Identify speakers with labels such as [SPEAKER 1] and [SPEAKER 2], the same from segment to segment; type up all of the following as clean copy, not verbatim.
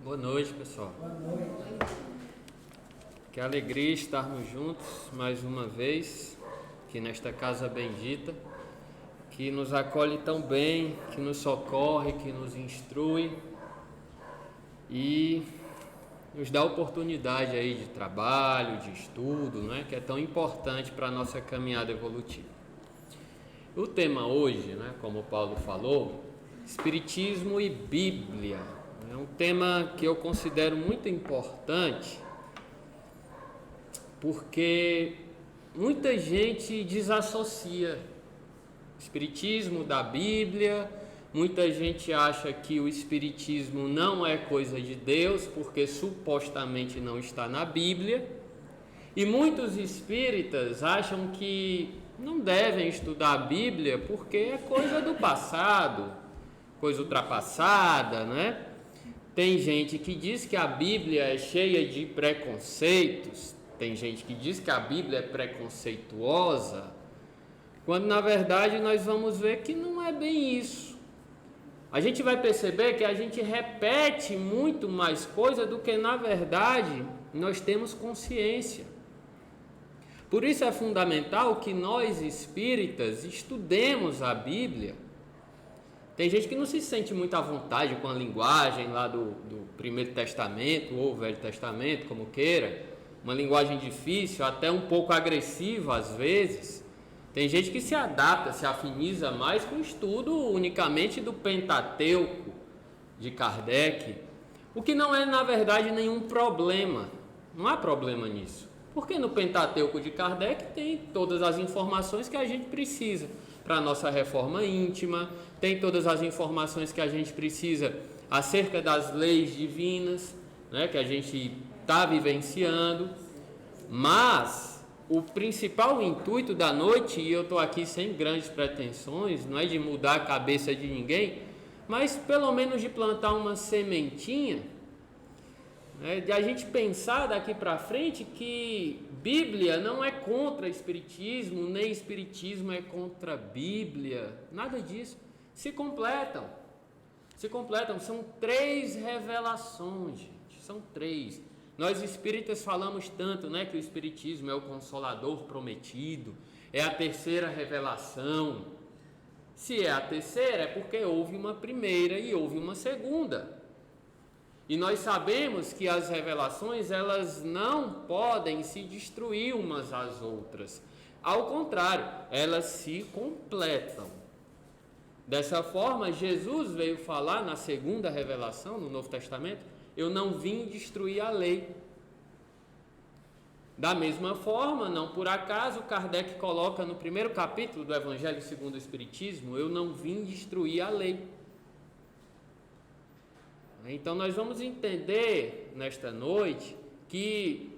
[SPEAKER 1] Boa noite, pessoal.
[SPEAKER 2] Boa noite.
[SPEAKER 1] Que alegria estarmos juntos mais uma vez aqui nesta casa bendita, que nos acolhe tão bem, que nos socorre, que nos instrui e nos dá oportunidade aí de trabalho, de estudo, né, que é tão importante para a nossa caminhada evolutiva. O tema hoje, né, como o Paulo falou, Espiritismo e Bíblia. É um tema que eu considero muito importante, porque muita gente desassocia o Espiritismo da Bíblia, muita gente acha que o Espiritismo não é coisa de Deus, porque supostamente não está na Bíblia, e muitos espíritas acham que não devem estudar a Bíblia porque é coisa do passado, coisa ultrapassada, né? Tem gente que diz que a Bíblia é cheia de preconceitos, tem gente que diz que a Bíblia é preconceituosa, quando na verdade nós vamos ver que não é bem isso. A gente vai perceber que a gente repete muito mais coisa do que na verdade nós temos consciência. Por isso é fundamental que nós espíritas estudemos a Bíblia. Tem gente que não se sente muito à vontade com a linguagem lá do Primeiro Testamento ou Velho Testamento, como queira, uma linguagem difícil, até um pouco agressiva às vezes. Tem gente que se adapta, se afiniza mais com o estudo unicamente do Pentateuco de Kardec, o que não é na verdade nenhum problema, não há problema nisso, porque no Pentateuco de Kardec tem todas as informações que a gente precisa para a nossa reforma íntima, tem todas as informações que a gente precisa acerca das leis divinas, né, que a gente está vivenciando. Mas o principal intuito da noite, e eu estou aqui sem grandes pretensões, não é de mudar a cabeça de ninguém, mas pelo menos de plantar uma sementinha, né, de a gente pensar daqui para frente que Bíblia não é contra Espiritismo, nem Espiritismo é contra Bíblia, nada disso. Se completam, são 3 revelações, gente, são 3. Nós espíritas falamos tanto, né, que o Espiritismo é o Consolador prometido, é a 3ª revelação. Se é a 3ª, é porque houve uma primeira e houve uma segunda. E nós sabemos que as revelações, elas não podem se destruir umas às outras. Ao contrário, elas se completam. Dessa forma, Jesus veio falar na 2ª revelação, no Novo Testamento, eu não vim destruir a lei. Da mesma forma, não por acaso, Kardec coloca no 1º capítulo do Evangelho segundo o Espiritismo, eu não vim destruir a lei. Então nós vamos entender nesta noite que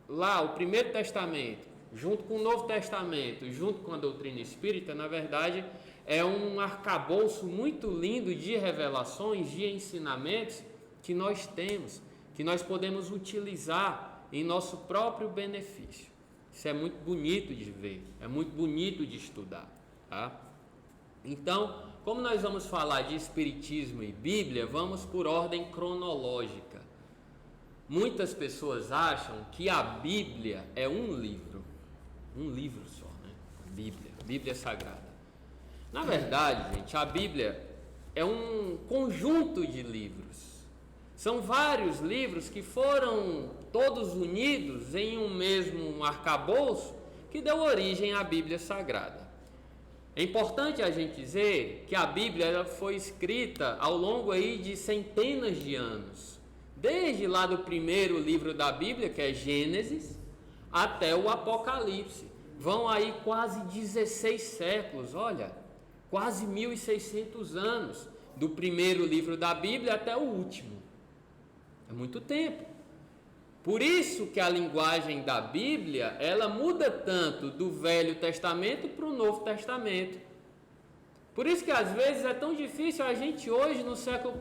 [SPEAKER 1] lá o Primeiro Testamento, junto com o Novo Testamento, junto com a doutrina espírita, na verdade é um arcabouço muito lindo de revelações, de ensinamentos que nós temos, que nós podemos utilizar em nosso próprio benefício. Isso é muito bonito de ver, é muito bonito de estudar, tá? Então, como nós vamos falar de Espiritismo e Bíblia, vamos por ordem cronológica. Muitas pessoas acham que a Bíblia é um livro só, né? A Bíblia Sagrada. Na verdade, gente, a Bíblia é um conjunto de livros. São vários livros que foram todos unidos em um mesmo arcabouço que deu origem à Bíblia Sagrada. É importante a gente dizer que a Bíblia ela foi escrita ao longo aí de centenas de anos. Desde lá do primeiro livro da Bíblia, que é Gênesis, até o Apocalipse. Vão aí quase 16 séculos, olha, quase 1.600 anos, do primeiro livro da Bíblia até o último. É muito tempo. Por isso que a linguagem da Bíblia, ela muda tanto do Velho Testamento para o Novo Testamento. Por isso que às vezes é tão difícil a gente hoje, no século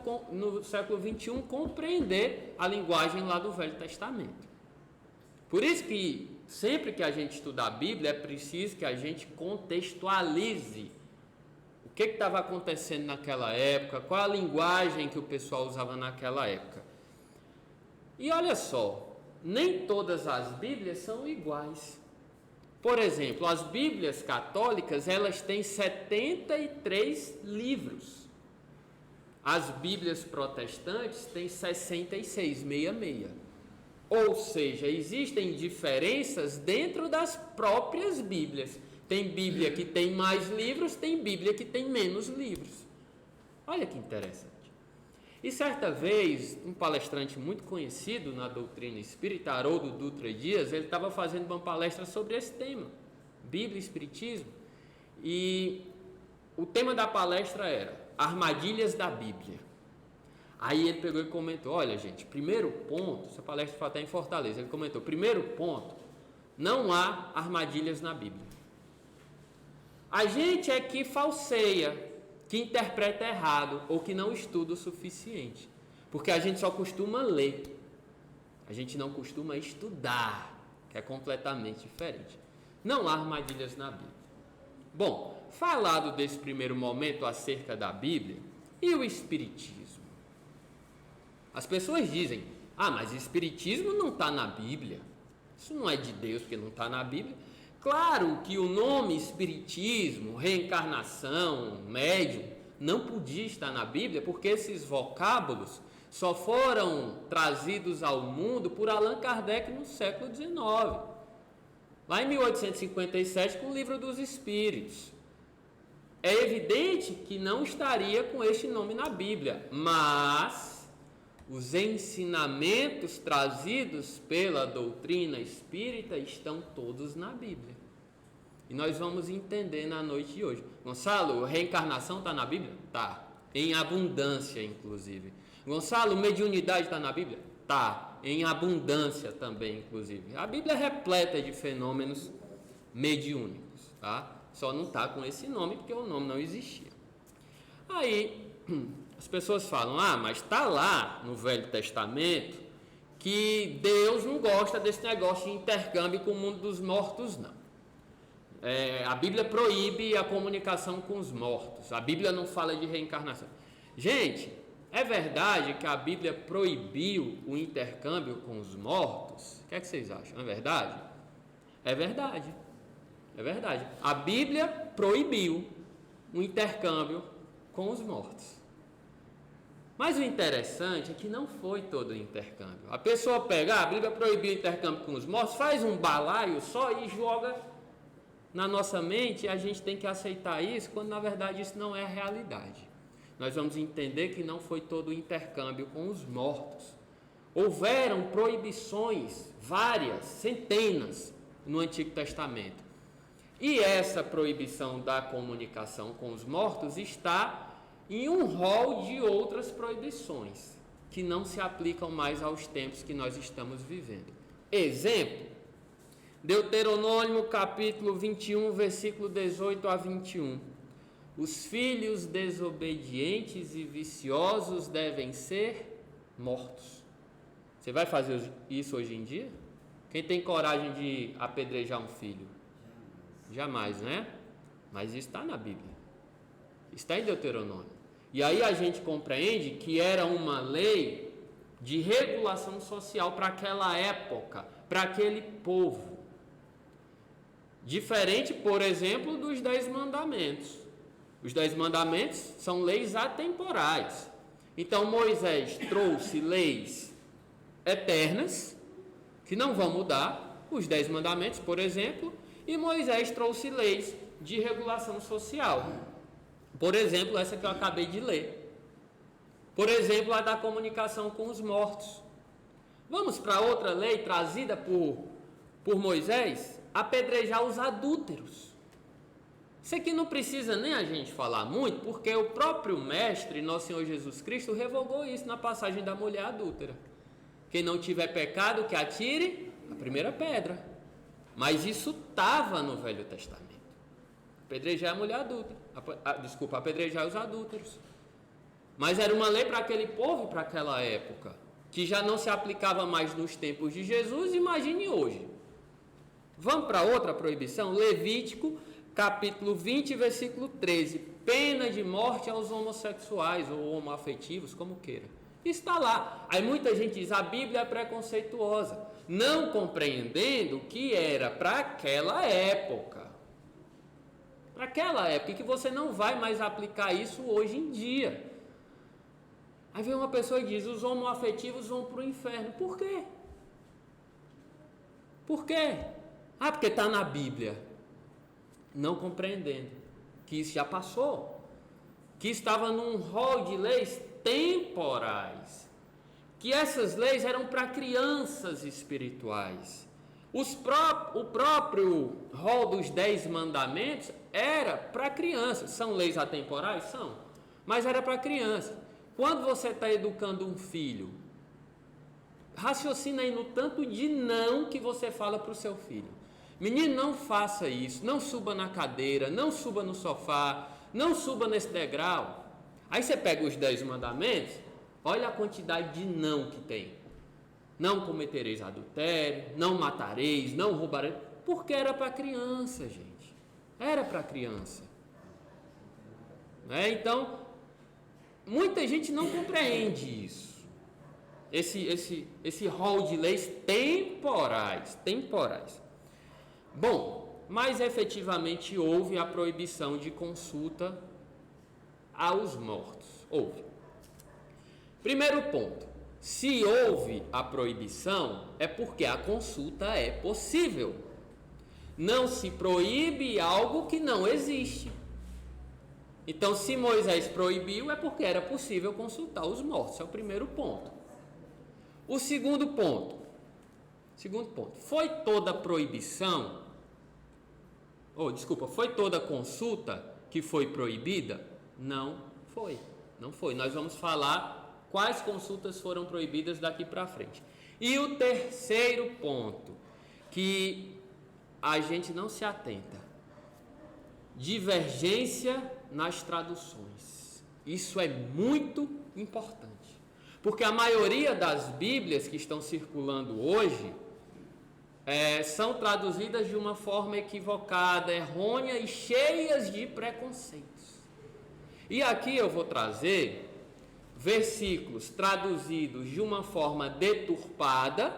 [SPEAKER 1] XXI, compreender a linguagem lá do Velho Testamento. Por isso que sempre que a gente estudar a Bíblia, é preciso que a gente contextualize o que estava acontecendo naquela época, qual a linguagem que o pessoal usava naquela época. E olha só, nem todas as Bíblias são iguais. Por exemplo, as Bíblias católicas, elas têm 73 livros. As Bíblias protestantes têm 66. Ou seja, existem diferenças dentro das próprias Bíblias. Tem Bíblia que tem mais livros, tem Bíblia que tem menos livros. Olha que interessante. E certa vez, um palestrante muito conhecido na doutrina espírita, Haroldo Dutra Dias, ele estava fazendo uma palestra sobre esse tema, Bíblia e Espiritismo. E o tema da palestra era Armadilhas da Bíblia. Aí ele pegou e comentou, olha gente, primeiro ponto, essa palestra foi até em Fortaleza, ele comentou, primeiro ponto, não há armadilhas na Bíblia. A gente é que falseia, que interpreta errado ou que não estuda o suficiente, porque a gente só costuma ler, a gente não costuma estudar, que é completamente diferente. Não há armadilhas na Bíblia. Bom, falado desse primeiro momento acerca da Bíblia e o Espiritismo. As pessoas dizem, mas o Espiritismo não está na Bíblia, isso não é de Deus porque não está na Bíblia. Claro que o nome Espiritismo, reencarnação, médium, não podia estar na Bíblia, porque esses vocábulos só foram trazidos ao mundo por Allan Kardec no século XIX, lá em 1857, com o Livro dos Espíritos. É evidente que não estaria com este nome na Bíblia, mas os ensinamentos trazidos pela doutrina espírita estão todos na Bíblia. E nós vamos entender na noite de hoje. Gonçalo, reencarnação está na Bíblia? Tá. Em abundância, inclusive. Gonçalo, mediunidade está na Bíblia? Tá. Em abundância também, inclusive. A Bíblia é repleta de fenômenos mediúnicos, tá? Só não está com esse nome porque o nome não existia. Aí as pessoas falam, mas está lá no Velho Testamento que Deus não gosta desse negócio de intercâmbio com o mundo dos mortos, não. A Bíblia proíbe a comunicação com os mortos, a Bíblia não fala de reencarnação. Gente, é verdade que a Bíblia proibiu o intercâmbio com os mortos? O que é que vocês acham? É verdade? É verdade. É verdade. A Bíblia proibiu o intercâmbio com os mortos. Mas o interessante é que não foi todo o intercâmbio. A pessoa pega, a Bíblia proibiu o intercâmbio com os mortos, faz um balaio só e joga na nossa mente, e a gente tem que aceitar isso, quando na verdade isso não é a realidade. Nós vamos entender que não foi todo o intercâmbio com os mortos. Houveram proibições, várias, centenas, no Antigo Testamento. E essa proibição da comunicação com os mortos está em um rol de outras proibições que não se aplicam mais aos tempos que nós estamos vivendo. Exemplo, Deuteronômio capítulo 21, versículo 18 a 21. Os filhos desobedientes e viciosos devem ser mortos. Você vai fazer isso hoje em dia? Quem tem coragem de apedrejar um filho? Jamais, né? Mas isso está na Bíblia. Está em Deuteronômio. E aí a gente compreende que era uma lei de regulação social para aquela época, para aquele povo. Diferente, por exemplo, dos 10 mandamentos. Os 10 mandamentos são leis atemporais. Então Moisés trouxe leis eternas, que não vão mudar, os 10 mandamentos, por exemplo, e Moisés trouxe leis de regulação social. Por exemplo, essa que eu acabei de ler. Por exemplo, a da comunicação com os mortos. Vamos para outra lei trazida por Moisés, apedrejar os adúlteros. Isso aqui não precisa nem a gente falar muito, porque o próprio Mestre, nosso Senhor Jesus Cristo, revogou isso na passagem da mulher adúltera. Quem não tiver pecado, que atire a primeira pedra. Mas isso estava no Velho Testamento. Apedrejar a mulher adúltera. Apedrejar os adúlteros. Mas era uma lei para aquele povo e para aquela época, que já não se aplicava mais nos tempos de Jesus, imagine hoje. Vamos para outra proibição? Levítico, capítulo 20, versículo 13. Pena de morte aos homossexuais ou homoafetivos, como queira. Está lá. Aí muita gente diz, a Bíblia é preconceituosa, não compreendendo que era para aquela época. Para aquela época, que você não vai mais aplicar isso hoje em dia. Aí vem uma pessoa e diz, os homoafetivos vão para o inferno. Por quê? Por quê? Ah, porque está na Bíblia. Não compreendendo que isso já passou. Que estava num rol de leis temporais. Que essas leis eram para crianças espirituais. O próprio rol dos 10 mandamentos era para crianças. São leis atemporais? São. Mas era para criança. Quando você está educando um filho, raciocina aí no tanto de não que você fala para o seu filho. Menino, não faça isso, não suba na cadeira, não suba no sofá, não suba nesse degrau. Aí você pega os 10 mandamentos, olha a quantidade de não que tem. Não cometereis adultério, não matareis, não roubareis. Porque era para criança, gente. Era para criança. Então, muita gente não compreende isso. Esse rol de leis temporais. Bom, mas efetivamente houve a proibição de consulta aos mortos. Houve. Primeiro ponto. Se houve a proibição, é porque a consulta é possível. Não se proíbe algo que não existe. Então, se Moisés proibiu, é porque era possível consultar os mortos. É o primeiro ponto. O segundo ponto. Foi toda proibição? Foi toda consulta que foi proibida? Não foi. Nós vamos falar quais consultas foram proibidas daqui para frente. E o terceiro ponto, que a gente não se atenta: divergência nas traduções. Isso é muito importante, porque a maioria das Bíblias que estão circulando hoje são traduzidas de uma forma equivocada, errônea e cheias de preconceitos. E aqui eu vou trazer versículos traduzidos de uma forma deturpada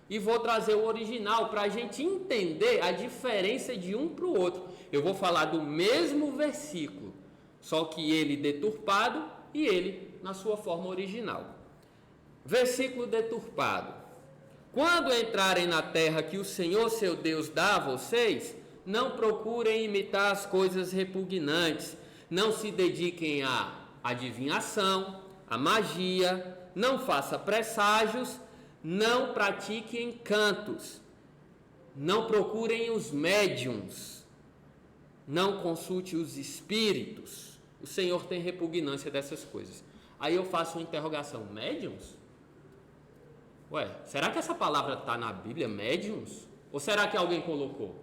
[SPEAKER 1] e vou trazer o original para a gente entender a diferença de um para o outro. Eu vou falar do mesmo versículo, só que ele deturpado e ele na sua forma original. Versículo deturpado: quando entrarem na terra que o Senhor seu Deus dá a vocês, não procurem imitar as coisas repugnantes, não se dediquem à adivinhação, à magia, não faça presságios, não pratiquem cantos, não procurem os médiuns, não consulte os espíritos. O Senhor tem repugnância dessas coisas. Aí eu faço uma interrogação: médiuns? Será que essa palavra está na Bíblia, médiuns? Ou será que alguém colocou?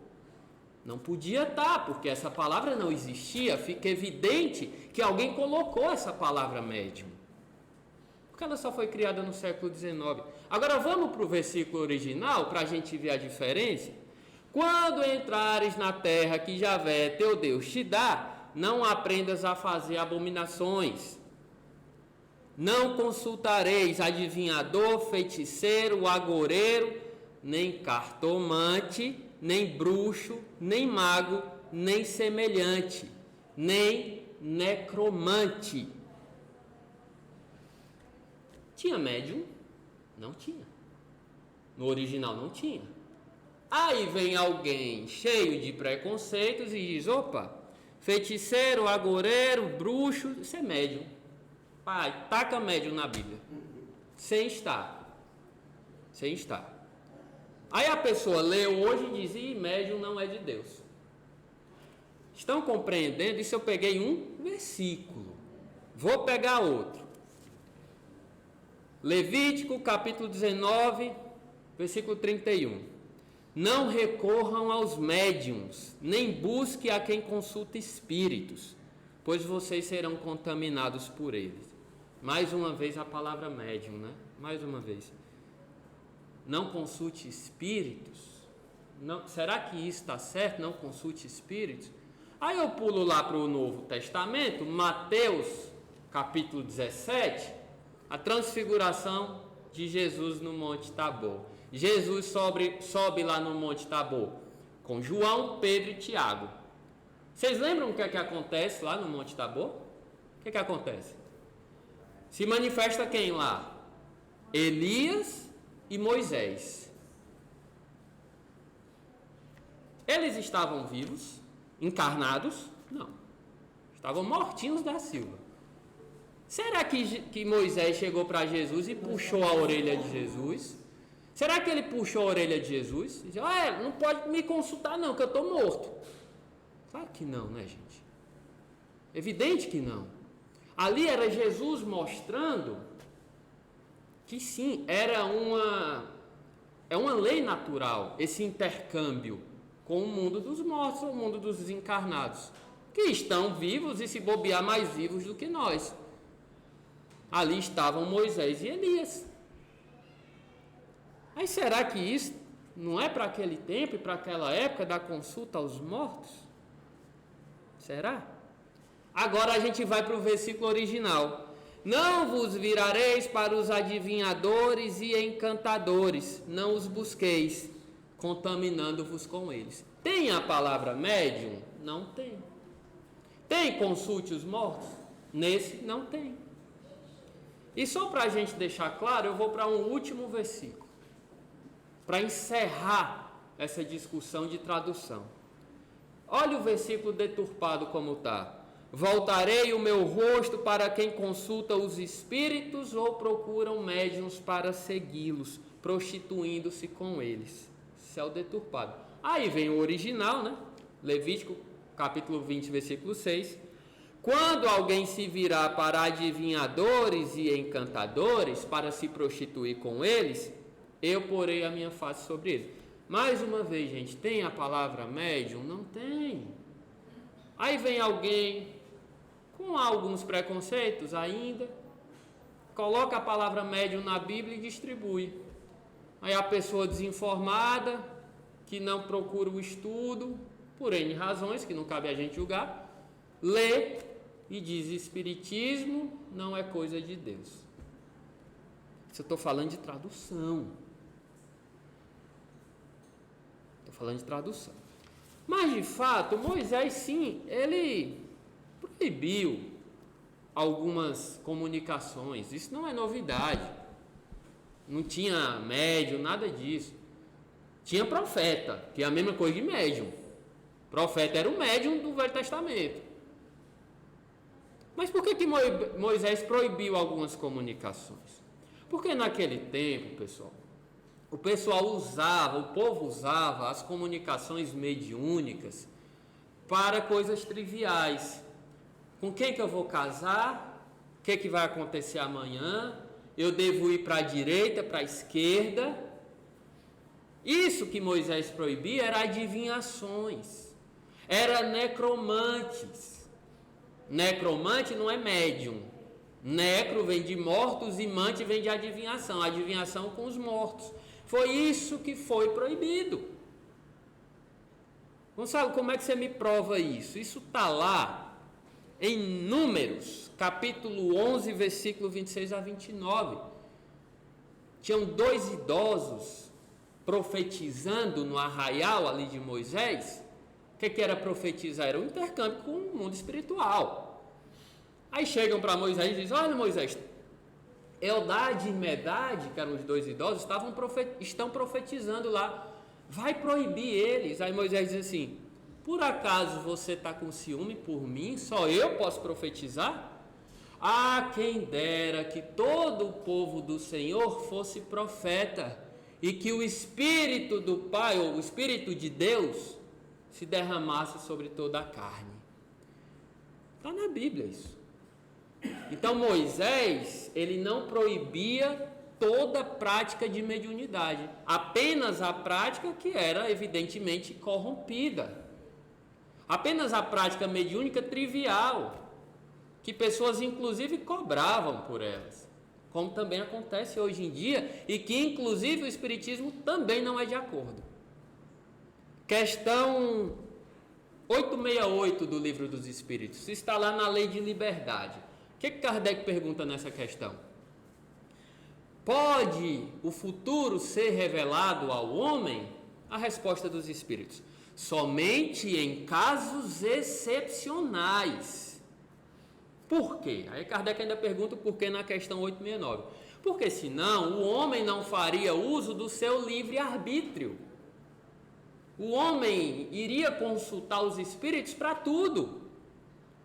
[SPEAKER 1] Não podia estar, porque essa palavra não existia. Fica evidente que alguém colocou essa palavra médium, porque ela só foi criada no século XIX. Agora vamos para o versículo original para a gente ver a diferença. Quando entrares na terra que Javé teu Deus te dá, não aprendas a fazer abominações. Não consultareis adivinhador, feiticeiro, agoureiro, nem cartomante, nem bruxo, nem mago, nem semelhante, nem necromante. Tinha médium? Não tinha. No original não tinha. Aí vem alguém cheio de preconceitos e diz: opa, feiticeiro, agoureiro, bruxo, isso é médium. Pai, taca médium na Bíblia. Sem estar. Aí a pessoa lê hoje e diz: médium não é de Deus. Estão compreendendo? Isso eu peguei um versículo. Vou pegar outro. Levítico capítulo 19, versículo 31. Não recorram aos médiuns, nem busque a quem consulta espíritos, pois vocês serão contaminados por eles. Mais uma vez a palavra médium, né? Mais uma vez. Não consulte espíritos. Não, será que isso está certo? Não consulte espíritos? Aí eu pulo lá para o Novo Testamento, Mateus capítulo 17. A transfiguração de Jesus no Monte Tabor. Jesus sobe lá no Monte Tabor com João, Pedro e Tiago. Vocês lembram o que é que acontece lá no Monte Tabor? O que é que acontece? Se manifesta quem lá? Elias e Moisés. Eles estavam vivos, encarnados? Não. Estavam mortinhos da Silva. Será que Moisés chegou para Jesus e puxou a orelha de Jesus? Será que ele puxou a orelha de Jesus? E disse, não pode me consultar não, que eu estou morto. Claro que não, né, gente? Evidente que não. Ali era Jesus mostrando que sim, é uma lei natural, esse intercâmbio com o mundo dos mortos, o mundo dos desencarnados, que estão vivos e se bobear mais vivos do que nós. Ali estavam Moisés e Elias. Mas será que isso não é para aquele tempo e para aquela época da consulta aos mortos? Será? Agora a gente vai para o versículo original. Não vos virareis para os adivinhadores e encantadores, não os busqueis, contaminando-vos com eles. Tem a palavra médium? Não tem. Tem consulte os mortos? Nesse não tem. E só para a gente deixar claro, eu vou para um último versículo, para encerrar essa discussão de tradução. Olha o versículo deturpado como está. Voltarei o meu rosto para quem consulta os espíritos ou procuram médiuns para segui-los, prostituindo-se com eles. Isso é o deturpado. Aí vem o original, né? Levítico capítulo 20, versículo 6. Quando alguém se virar para adivinhadores e encantadores para se prostituir com eles, eu porei a minha face sobre eles. Mais uma vez, gente, tem a palavra médium? Não tem. Aí vem alguém com alguns preconceitos ainda, coloca a palavra médium na Bíblia e distribui. Aí a pessoa desinformada, que não procura o estudo, por N razões, que não cabe a gente julgar, lê e diz: espiritismo não é coisa de Deus. Isso eu estou falando de tradução. Estou falando de tradução. Mas de fato, Moisés sim, ele proibiu algumas comunicações. Isso não é novidade. Não tinha médium, nada disso. Tinha profeta, que é a mesma coisa de médium. Profeta era o médium do Velho Testamento. Mas por que Moisés proibiu algumas comunicações? Porque naquele tempo, pessoal, o povo usava as comunicações mediúnicas para coisas triviais. Com quem que eu vou casar? O que vai acontecer amanhã? Eu devo ir para a direita, para a esquerda? Isso que Moisés proibia era adivinhações, era necromantes. Necromante não é médium. Necro vem de mortos e mante vem de adivinhação. Adivinhação com os mortos. Foi isso que foi proibido. Gonçalo, como é que você me prova isso? Isso está lá em Números, capítulo 11, versículo 26 a 29. Tinham 2 idosos profetizando no arraial ali de Moisés. O que era profetizar? Era um intercâmbio com o mundo espiritual. Aí chegam para Moisés e dizem: olha, Moisés, Eldade e Medade, que eram os 2 idosos, estão profetizando lá. Vai proibir eles. Aí Moisés diz assim: por acaso você está com ciúme por mim? Só eu posso profetizar? Ah, quem dera que todo o povo do Senhor fosse profeta e que o Espírito do Pai, ou o Espírito de Deus, se derramasse sobre toda a carne. Está na Bíblia isso. Então Moisés, ele não proibia toda prática de mediunidade, apenas a prática que era evidentemente corrompida, apenas a prática mediúnica trivial, que pessoas inclusive cobravam por elas, como também acontece hoje em dia, e que inclusive o Espiritismo também não é de acordo. Questão 868 do Livro dos Espíritos, está lá na Lei de Liberdade. O que Kardec pergunta nessa questão? pode o futuro ser revelado ao homem? A resposta dos espíritos: somente em casos excepcionais. Por quê? Aí Kardec ainda pergunta o porquê na questão 869. Porque senão o homem não faria uso do seu livre-arbítrio. O homem iria consultar os espíritos para tudo.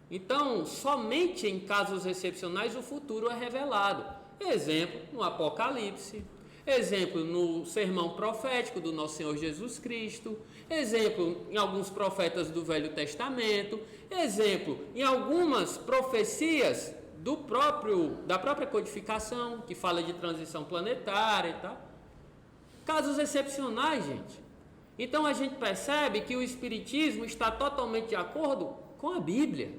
[SPEAKER 1] Então, somente em casos excepcionais o futuro é revelado. Exemplo, no Apocalipse. Exemplo, no sermão profético do nosso Senhor Jesus Cristo. Exemplo, em alguns profetas do Velho Testamento. Exemplo, em algumas profecias da própria codificação, que fala de transição planetária e tal. Casos excepcionais, gente. Então a gente percebe que o Espiritismo está totalmente de acordo com a Bíblia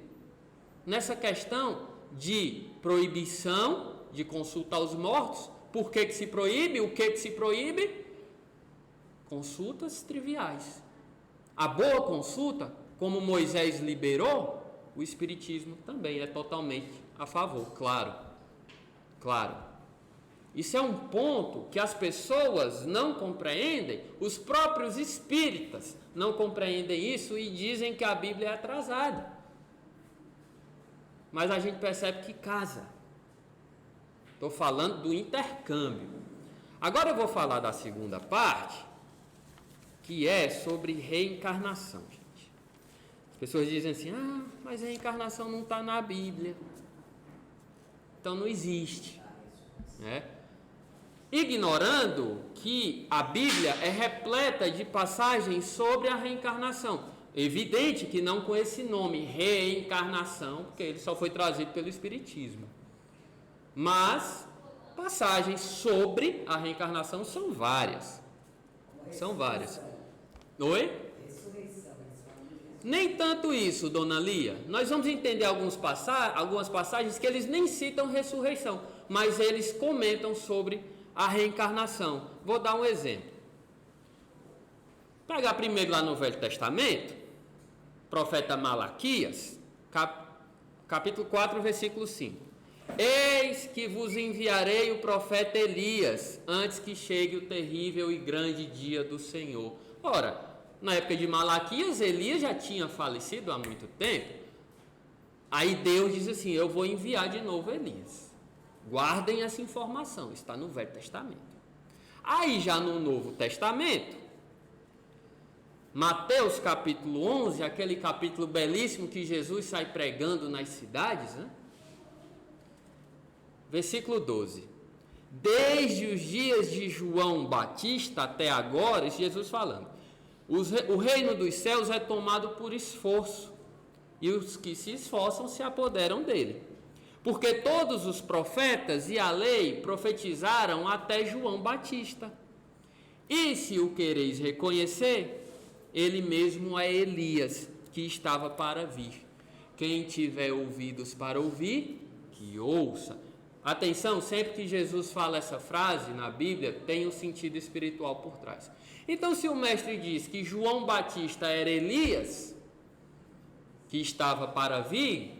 [SPEAKER 1] nessa questão de proibição de consultar os mortos. Por que se proíbe? O que se proíbe? Consultas triviais. A boa consulta, como Moisés liberou, o Espiritismo também é totalmente a favor, claro. Isso é um ponto que as pessoas não compreendem, os próprios espíritas não compreendem isso e dizem que a Bíblia é atrasada. Mas a gente percebe que casa. Estou falando do intercâmbio. Agora eu vou falar da segunda parte, que é sobre reencarnação, gente. As pessoas dizem assim: mas a reencarnação não está na Bíblia, então não existe, né? Ignorando que a Bíblia é repleta de passagens sobre a reencarnação. Evidente que não com esse nome, reencarnação, porque ele só foi trazido pelo Espiritismo. Mas passagens sobre a reencarnação são várias. Oi? Nem tanto isso, dona Lia. Nós vamos entender algumas passagens que eles nem citam ressurreição, mas eles comentam sobre a reencarnação. Vou dar um exemplo. Pegar primeiro lá no Velho Testamento, profeta Malaquias, capítulo 4, versículo 5. Eis que vos enviarei o profeta Elias, antes que chegue o terrível e grande dia do Senhor. Ora, na época de Malaquias, Elias já tinha falecido há muito tempo. Aí Deus diz assim: eu vou enviar de novo Elias. Guardem essa informação, está no Velho Testamento. Aí já no Novo Testamento, Mateus capítulo 11, aquele capítulo belíssimo que Jesus sai pregando nas cidades, né? Versículo 12. Desde os dias de João Batista até agora, Jesus falando, o reino dos céus é tomado por esforço, e os que se esforçam se apoderam dele. Porque todos os profetas e a lei profetizaram até João Batista. E se o quereis reconhecer, ele mesmo é Elias, que estava para vir. Quem tiver ouvidos para ouvir, que ouça. Atenção, sempre que Jesus fala essa frase na Bíblia, tem um sentido espiritual por trás. Então, se o mestre diz que João Batista era Elias, que estava para vir,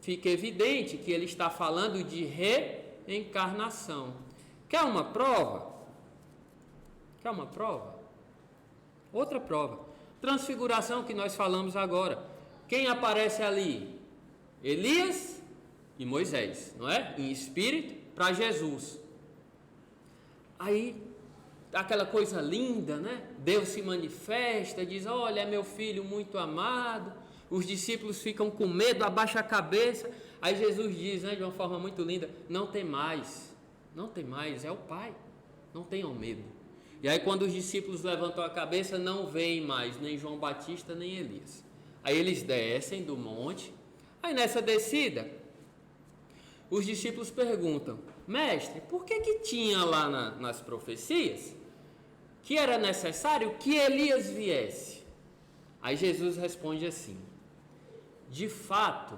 [SPEAKER 1] fica evidente que ele está falando de reencarnação. Quer uma prova? Outra prova. Transfiguração que nós falamos agora. Quem aparece ali? Elias e Moisés, não é? Em espírito para Jesus. Aí, aquela coisa linda, né? Deus se manifesta, diz: olha, é meu filho muito amado. Os discípulos ficam com medo, abaixam a cabeça. Aí Jesus diz, né, de uma forma muito linda: não tem mais, é o Pai, não tenham medo. E aí quando os discípulos levantam a cabeça, não veem mais nem João Batista nem Elias. Aí eles descem do monte. Aí nessa descida, os discípulos perguntam: mestre, por que tinha lá nas profecias que era necessário que Elias viesse? Aí Jesus responde assim: de fato,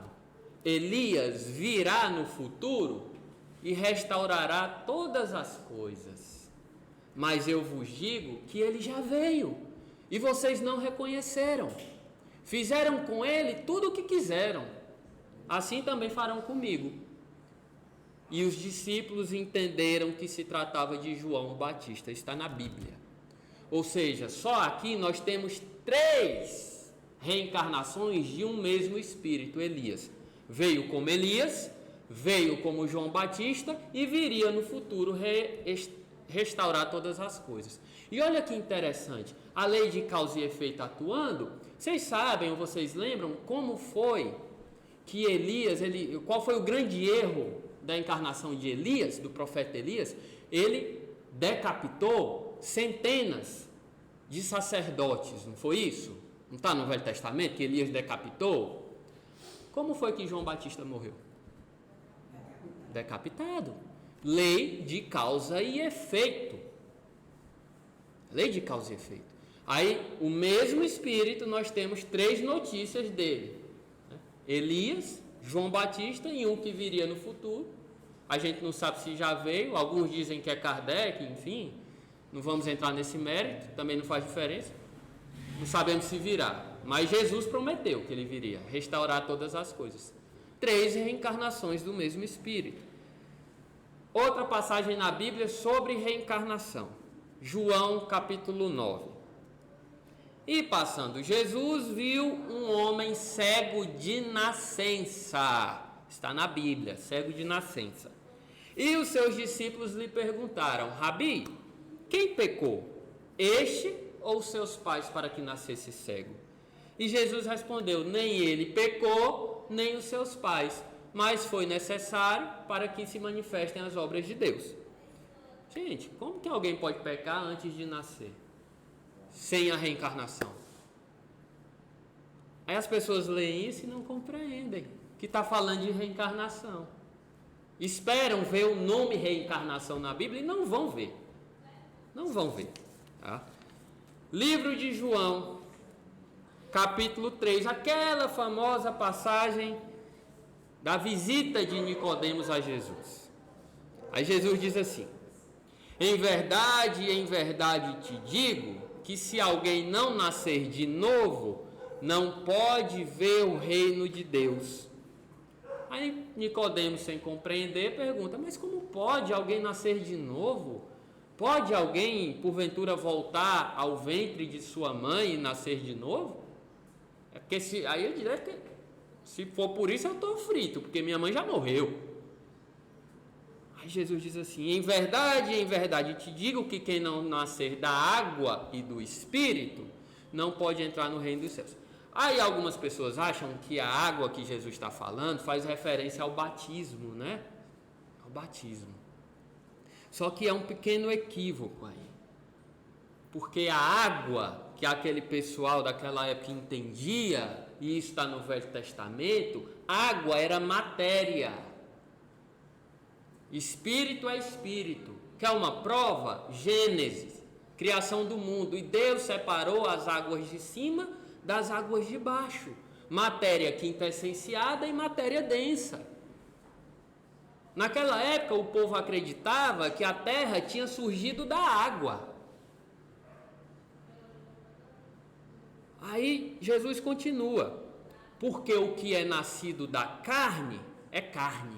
[SPEAKER 1] Elias virá no futuro e restaurará todas as coisas. Mas eu vos digo que ele já veio e vocês não reconheceram. Fizeram com ele tudo o que quiseram. Assim também farão comigo. e os discípulos entenderam que se tratava de João Batista. Está na Bíblia. Ou seja, só aqui nós temos 3 reencarnações de um mesmo espírito, Elias. Veio como Elias, veio como João Batista e viria no futuro restaurar todas as coisas. E olha que interessante, a lei de causa e efeito atuando, vocês sabem ou vocês lembram como foi que Elias, qual foi o grande erro da encarnação de Elias, do profeta Elias? Ele decapitou centenas de sacerdotes, não foi isso? Não está no Velho Testamento que Elias decapitou? Como foi que João Batista morreu? Decapitado. Lei de causa e efeito. Lei de causa e efeito. Aí, o mesmo Espírito, nós temos 3 notícias dele. Elias, João Batista e um que viria no futuro. A gente não sabe se já veio, alguns dizem que é Kardec, enfim. Não vamos entrar nesse mérito, também não faz diferença. Não sabemos se virá. Mas Jesus prometeu que ele viria, restaurar todas as coisas. 3 reencarnações do mesmo Espírito. Outra passagem na Bíblia sobre reencarnação. João capítulo 9. E passando Jesus, viu um homem cego de nascença. Está na Bíblia, cego de nascença. E os seus discípulos lhe perguntaram: Rabi, quem pecou, este ou seus pais, para que nascesse cego? E Jesus respondeu: nem ele pecou, nem os seus pais, mas foi necessário para que se manifestem as obras de Deus. Gente, como que alguém pode pecar antes de nascer? Sem a reencarnação. Aí as pessoas leem isso e não compreendem que está falando de reencarnação. Esperam ver o nome reencarnação na Bíblia e não vão ver. Não vão ver. Tá? Livro de João, capítulo 3, aquela famosa passagem da visita de Nicodemos a Jesus. Aí Jesus diz assim: em verdade te digo que se alguém não nascer de novo, não pode ver o reino de Deus. Aí Nicodemos, sem compreender, pergunta: mas como pode alguém nascer de novo? Pode alguém, porventura, voltar ao ventre de sua mãe e nascer de novo? É porque aí eu diria que se for por isso eu estou frito, porque minha mãe já morreu. Aí Jesus diz assim: em verdade te digo que quem não nascer da água e do Espírito não pode entrar no reino dos céus. Aí algumas pessoas acham que a água que Jesus está falando faz referência ao batismo, né? Ao batismo. Só que é um pequeno equívoco aí. Porque a água que aquele pessoal daquela época entendia, e isso está no Velho Testamento, água era matéria. Espírito é espírito. Quer uma prova? Gênesis, criação do mundo. E Deus separou as águas de cima das águas de baixo. Matéria quintessenciada e matéria densa. Naquela época o povo acreditava que a terra tinha surgido da água. Aí Jesus continua: porque o que é nascido da carne é carne,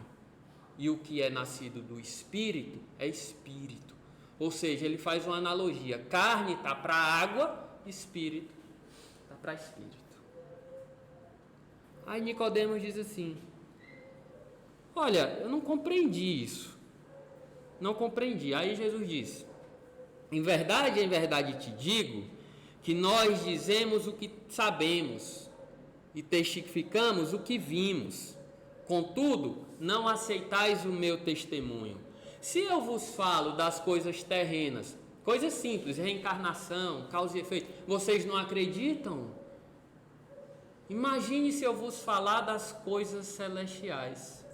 [SPEAKER 1] e o que é nascido do Espírito é Espírito. Ou seja, ele faz uma analogia: carne está para água, Espírito está para Espírito. Aí Nicodemos diz assim: olha, eu não compreendi isso. Não compreendi. Aí Jesus diz: em verdade te digo que nós dizemos o que sabemos e testificamos o que vimos. Contudo, não aceitais o meu testemunho. Se eu vos falo das coisas terrenas, coisas simples, reencarnação, causa e efeito, vocês não acreditam? Imagine se eu vos falar das coisas celestiais.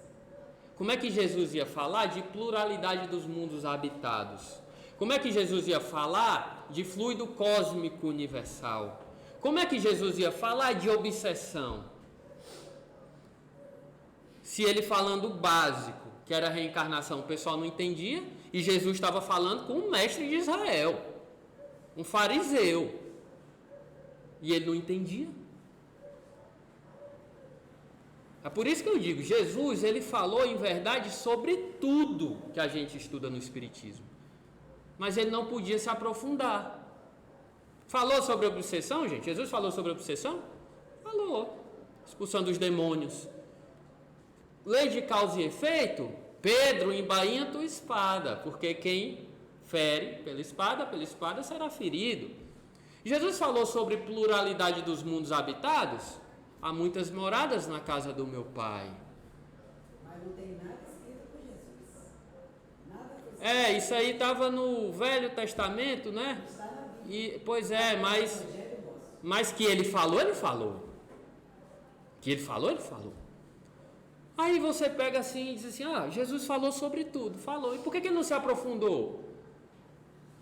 [SPEAKER 1] Como é que Jesus ia falar de pluralidade dos mundos habitados? Como é que Jesus ia falar de fluido cósmico universal? Como é que Jesus ia falar de obsessão? Se ele falando o básico, que era a reencarnação, o pessoal não entendia, e Jesus estava falando com um mestre de Israel, um fariseu, e ele não entendia. É por isso que eu digo, Jesus, ele falou em verdade sobre tudo que a gente estuda no Espiritismo. Mas ele não podia se aprofundar. Falou sobre obsessão, gente? Jesus falou sobre obsessão? Falou. Expulsão dos demônios. Lei de causa e efeito? Pedro, embainha tua espada, porque quem fere pela espada será ferido. Jesus falou sobre pluralidade dos mundos habitados? Há muitas moradas na casa do meu Pai.
[SPEAKER 2] Mas não tem nada escrito por Jesus. Nada por Jesus.
[SPEAKER 1] Isso aí estava no Velho Testamento, né?
[SPEAKER 2] Está na Bíblia.
[SPEAKER 1] Pois é, mas que ele falou, ele falou. Que ele falou, ele falou. Aí você pega assim e diz assim, Jesus falou sobre tudo, falou. E por que ele não se aprofundou?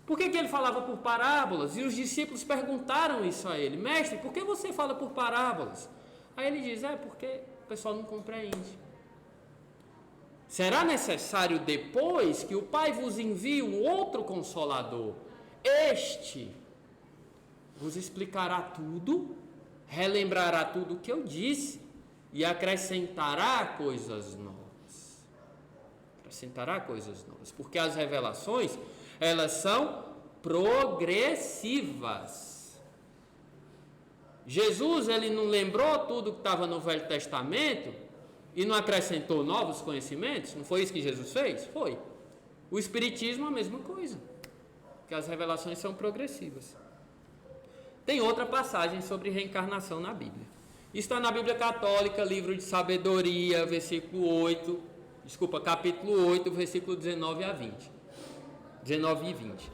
[SPEAKER 1] Por que ele falava por parábolas? E os discípulos perguntaram isso a ele, mestre, por que você fala por parábolas? Aí ele diz, porque o pessoal não compreende. Será necessário depois que o Pai vos envie um outro Consolador. Este vos explicará tudo, relembrará tudo o que eu disse e acrescentará coisas novas. Acrescentará coisas novas, porque as revelações, elas são progressivas. Jesus, ele não lembrou tudo que estava no Velho Testamento e não acrescentou novos conhecimentos? Não foi isso que Jesus fez? Foi. O Espiritismo é a mesma coisa, que as revelações são progressivas. Tem outra passagem sobre reencarnação na Bíblia. Está na Bíblia Católica, livro de Sabedoria, capítulo 8, versículo 19 a 20. 19 e 20.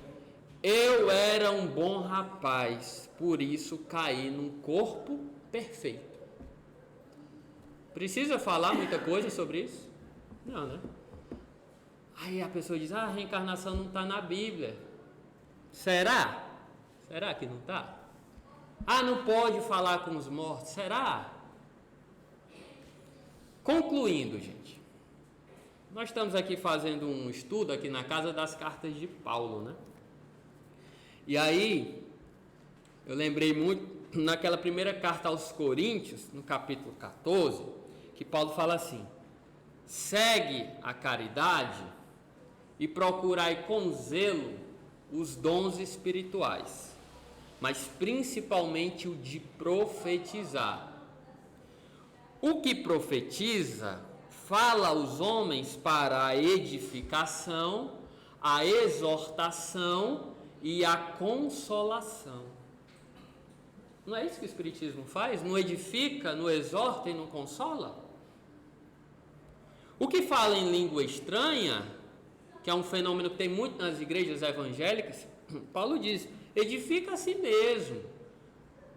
[SPEAKER 1] Eu era um bom rapaz, por isso caí num corpo perfeito. Precisa falar muita coisa sobre isso? Não, né? Aí a pessoa diz, a reencarnação não está na Bíblia. Será? Será que não está? Não pode falar com os mortos. Será? Concluindo, gente. Nós estamos aqui fazendo um estudo aqui na Casa das Cartas de Paulo, né? E aí, eu lembrei muito naquela primeira carta aos Coríntios, no capítulo 14, que Paulo fala assim: segue a caridade e procurai com zelo os dons espirituais, mas principalmente o de profetizar. O que profetiza fala aos homens para a edificação, a exortação e a consolação. Não é isso que o Espiritismo faz? Não edifica, não exorta e não consola? O que fala em língua estranha, que é um fenômeno que tem muito nas igrejas evangélicas, Paulo diz, edifica a si mesmo,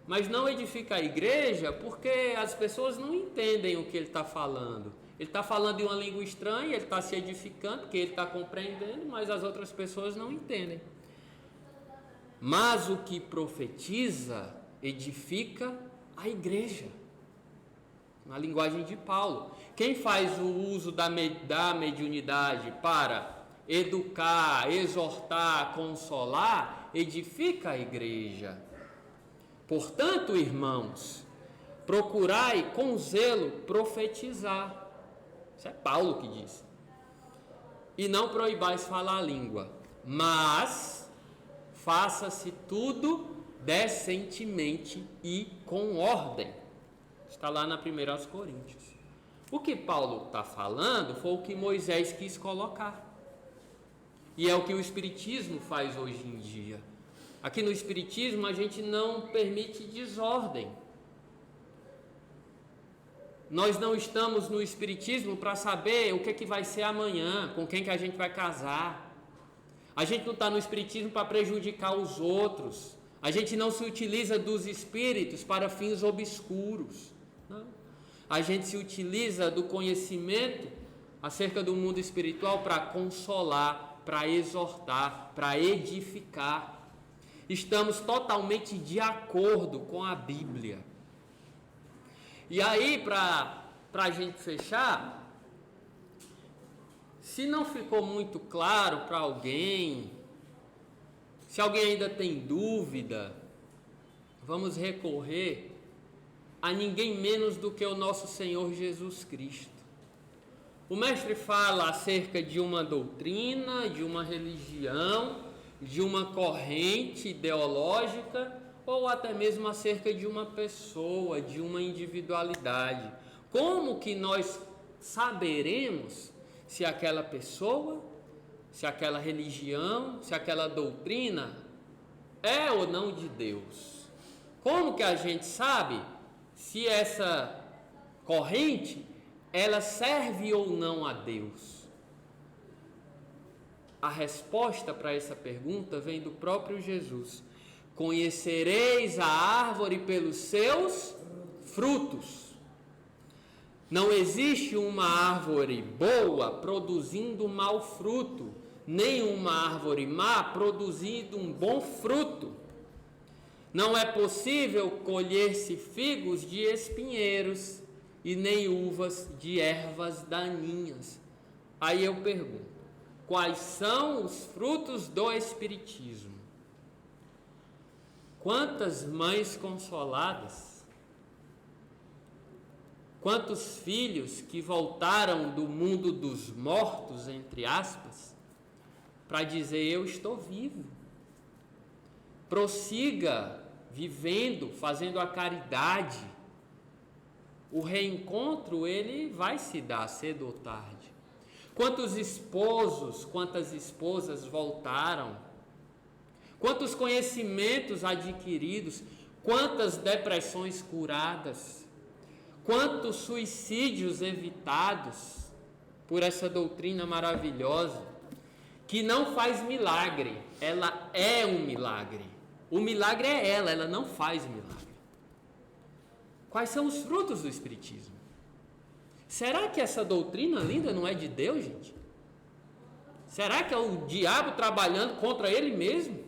[SPEAKER 1] mas não edifica a igreja porque as pessoas não entendem o que ele está falando. Ele está falando em uma língua estranha, ele está se edificando porque ele está compreendendo, mas as outras pessoas não entendem. Mas o que profetiza edifica a igreja, na linguagem de Paulo. Quem faz o uso da mediunidade para educar, exortar, consolar, edifica a igreja. Portanto, irmãos, procurai com zelo profetizar. Isso é Paulo que diz. E não proibais falar a língua, mas faça-se tudo decentemente e com ordem. Está lá na 1 aos Coríntios. O que Paulo está falando foi o que Moisés quis colocar. E é o que o Espiritismo faz hoje em dia. Aqui no Espiritismo a gente não permite desordem. Nós não estamos no Espiritismo para saber o que vai ser amanhã, com quem que a gente vai casar. A gente não está no Espiritismo para prejudicar os outros. A gente não se utiliza dos espíritos para fins obscuros. Não. A gente se utiliza do conhecimento acerca do mundo espiritual para consolar, para exortar, para edificar. Estamos totalmente de acordo com a Bíblia. E aí, para a gente fechar, se não ficou muito claro para alguém, se alguém ainda tem dúvida, vamos recorrer a ninguém menos do que o nosso Senhor Jesus Cristo. O mestre fala acerca de uma doutrina, de uma religião, de uma corrente ideológica, ou até mesmo acerca de uma pessoa, de uma individualidade. Como que nós saberemos se aquela pessoa, se aquela religião, se aquela doutrina é ou não de Deus? Como que a gente sabe se essa corrente ela serve ou não a Deus? A resposta para essa pergunta vem do próprio Jesus. Conhecereis a árvore pelos seus frutos. Não existe uma árvore boa produzindo mau fruto, nem uma árvore má produzindo um bom fruto. Não é possível colher-se figos de espinheiros e nem uvas de ervas daninhas. Aí eu pergunto, quais são os frutos do Espiritismo? Quantas mães consoladas, quantos filhos que voltaram do mundo dos mortos, entre aspas, para dizer: eu estou vivo. Prossiga vivendo, fazendo a caridade. O reencontro, ele vai se dar cedo ou tarde. Quantos esposos, quantas esposas voltaram? Quantos conhecimentos adquiridos? Quantas depressões curadas? Quantos suicídios evitados por essa doutrina maravilhosa, que não faz milagre, ela é um milagre. O milagre é ela não faz milagre. Quais são os frutos do Espiritismo? Será que essa doutrina linda não é de Deus, gente? Será que é o diabo trabalhando contra ele mesmo?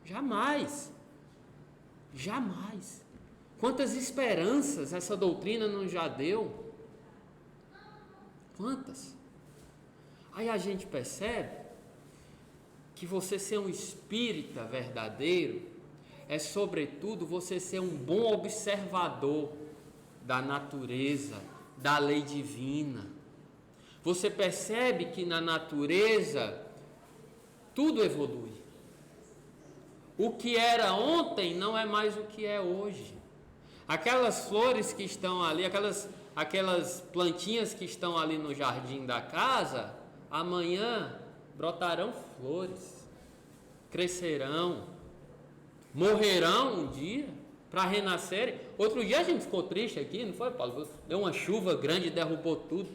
[SPEAKER 1] Jamais. Jamais. Quantas esperanças essa doutrina não já deu? Quantas? Aí a gente percebe que você ser um espírita verdadeiro é, sobretudo, você ser um bom observador da natureza, da lei divina. Você percebe que na natureza tudo evolui. O que era ontem não é mais o que é hoje. Aquelas flores que estão ali, aquelas plantinhas que estão ali no jardim da casa, amanhã brotarão flores, crescerão, morrerão um dia para renascerem. Outro dia a gente ficou triste aqui, não foi, Paulo? Deu uma chuva grande e derrubou tudo.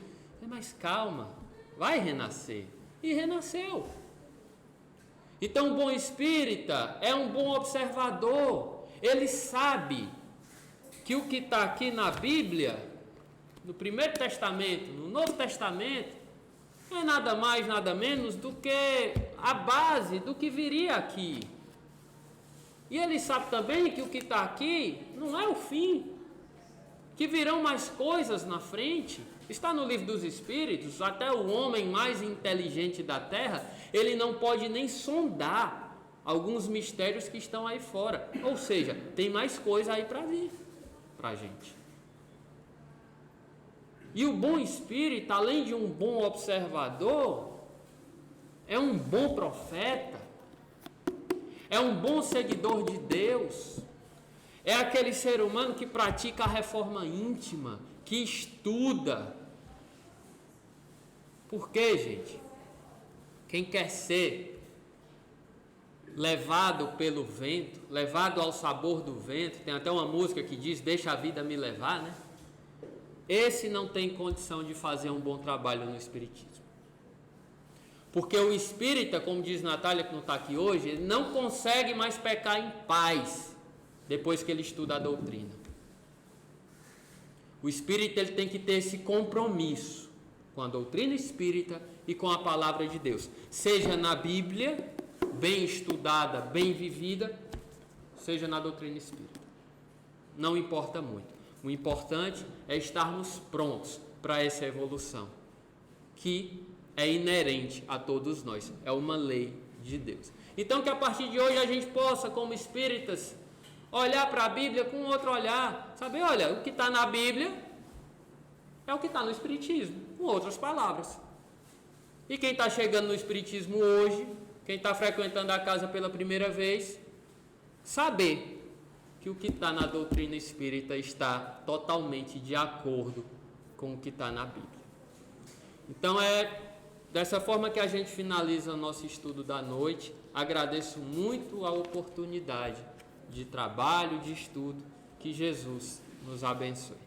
[SPEAKER 1] Mas calma, vai renascer. E renasceu. Então, um bom espírita é um bom observador. Ele sabe que o que está aqui na Bíblia, no Primeiro Testamento, no Novo Testamento, não é nada mais, nada menos do que a base do que viria aqui. E ele sabe também que o que está aqui não é o fim, que virão mais coisas na frente. Está no Livro dos Espíritos. Até o homem mais inteligente da Terra, ele não pode nem sondar alguns mistérios que estão aí fora. Ou seja, tem mais coisa aí para vir para a gente. E o bom espírito, além de um bom observador, é um bom profeta, é um bom seguidor de Deus, é aquele ser humano que pratica a reforma íntima, que estuda. Por quê, gente? Quem quer ser levado pelo vento, levado ao sabor do vento, tem até uma música que diz: deixa a vida me levar, né? Esse não tem condição de fazer um bom trabalho no Espiritismo. Porque o espírita, como diz Natália, que não está aqui hoje, ele não consegue mais pecar em paz depois que ele estuda a doutrina. O espírita, ele tem que ter esse compromisso com a doutrina espírita e com a palavra de Deus, seja na Bíblia, bem estudada, bem vivida, seja na doutrina espírita. Não importa muito. O importante é estarmos prontos para essa evolução, que é inerente a todos nós, é uma lei de Deus. Então, que a partir de hoje a gente possa, como espíritas, olhar para a Bíblia com outro olhar, saber, olha, o que está na Bíblia é o que está no Espiritismo, com outras palavras. E quem está chegando no Espiritismo hoje, quem está frequentando a casa pela primeira vez, saber que o que está na doutrina espírita está totalmente de acordo com o que está na Bíblia. Então é dessa forma que a gente finaliza o nosso estudo da noite. Agradeço muito a oportunidade de trabalho, de estudo. Que Jesus nos abençoe.